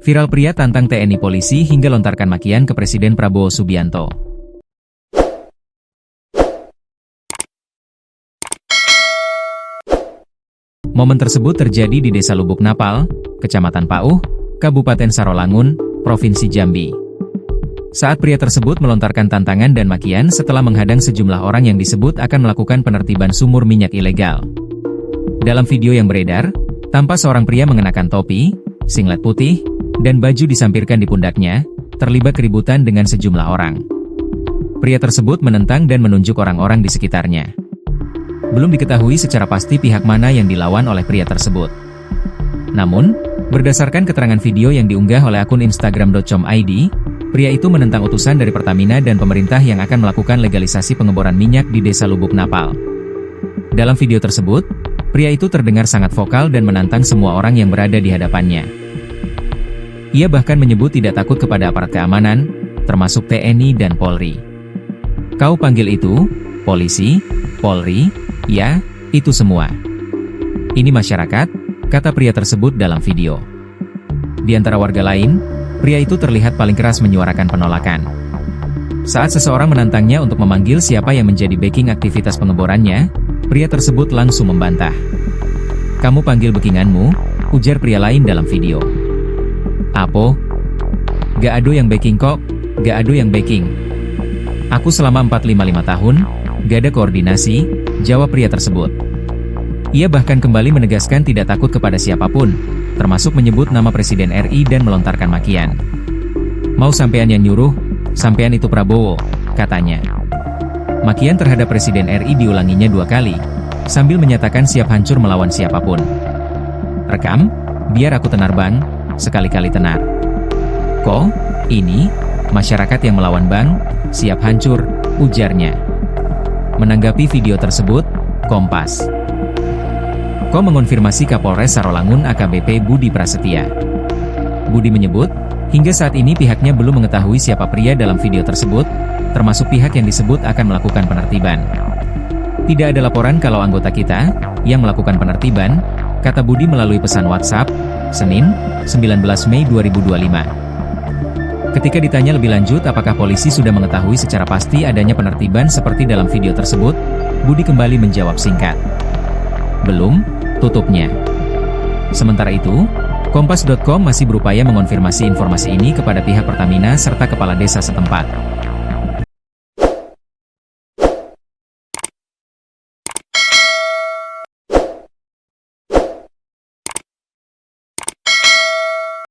Viral pria tantang TNI polisi hingga lontarkan makian ke Presiden Prabowo Subianto. Momen tersebut terjadi di Desa Lubuk Napal, Kecamatan Pauh, Kabupaten Sarolangun, Provinsi Jambi. Saat pria tersebut melontarkan tantangan dan makian setelah menghadang sejumlah orang yang disebut akan melakukan penertiban sumur minyak ilegal. Dalam video yang beredar, tampak seorang pria mengenakan topi, singlet putih, dan baju disampirkan di pundaknya, terlibat keributan dengan sejumlah orang. Pria tersebut menentang dan menunjuk orang-orang di sekitarnya. Belum diketahui secara pasti pihak mana yang dilawan oleh pria tersebut. Namun, berdasarkan keterangan video yang diunggah oleh akun Instagram.com.id, pria itu menentang utusan dari Pertamina dan pemerintah yang akan melakukan legalisasi pengeboran minyak di Desa Lubuk Napal. Dalam video tersebut, pria itu terdengar sangat vokal dan menantang semua orang yang berada di hadapannya. Ia bahkan menyebut tidak takut kepada aparat keamanan, termasuk TNI dan Polri. "Kau panggil itu, polisi, Polri, ya, itu semua. Ini masyarakat," kata pria tersebut dalam video. Di antara warga lain, pria itu terlihat paling keras menyuarakan penolakan. Saat seseorang menantangnya untuk memanggil siapa yang menjadi backing aktivitas pengeborannya, pria tersebut langsung membantah. "Kamu panggil backinganmu," ujar pria lain dalam video. "Apo? Gak ado yang backing kok, gak ado yang backing. Aku selama 455 tahun, gak ada koordinasi," jawab pria tersebut. Ia bahkan kembali menegaskan tidak takut kepada siapapun, termasuk menyebut nama Presiden RI dan melontarkan makian. "Mau sampean yang nyuruh, sampean itu Prabowo," katanya. Makian terhadap Presiden RI diulanginya 2 kali, sambil menyatakan siap hancur melawan siapapun. "Rekam, biar aku tenar bang, sekali-kali tenar. Kok, ini, masyarakat yang melawan bang, siap hancur," ujarnya. Menanggapi video tersebut, Kompas. Ko mengonfirmasi Kapolres Sarolangun AKBP Budi Prasetya. Budi menyebut, hingga saat ini pihaknya belum mengetahui siapa pria dalam video tersebut, termasuk pihak yang disebut akan melakukan penertiban. "Tidak ada laporan kalau anggota kita yang melakukan penertiban," kata Budi melalui pesan WhatsApp, Senin, 19 Mei 2025. Ketika ditanya lebih lanjut apakah polisi sudah mengetahui secara pasti adanya penertiban seperti dalam video tersebut, Budi kembali menjawab singkat, "Belum," tutupnya. Sementara itu, Kompas.com masih berupaya mengonfirmasi informasi ini kepada pihak Pertamina serta kepala desa setempat.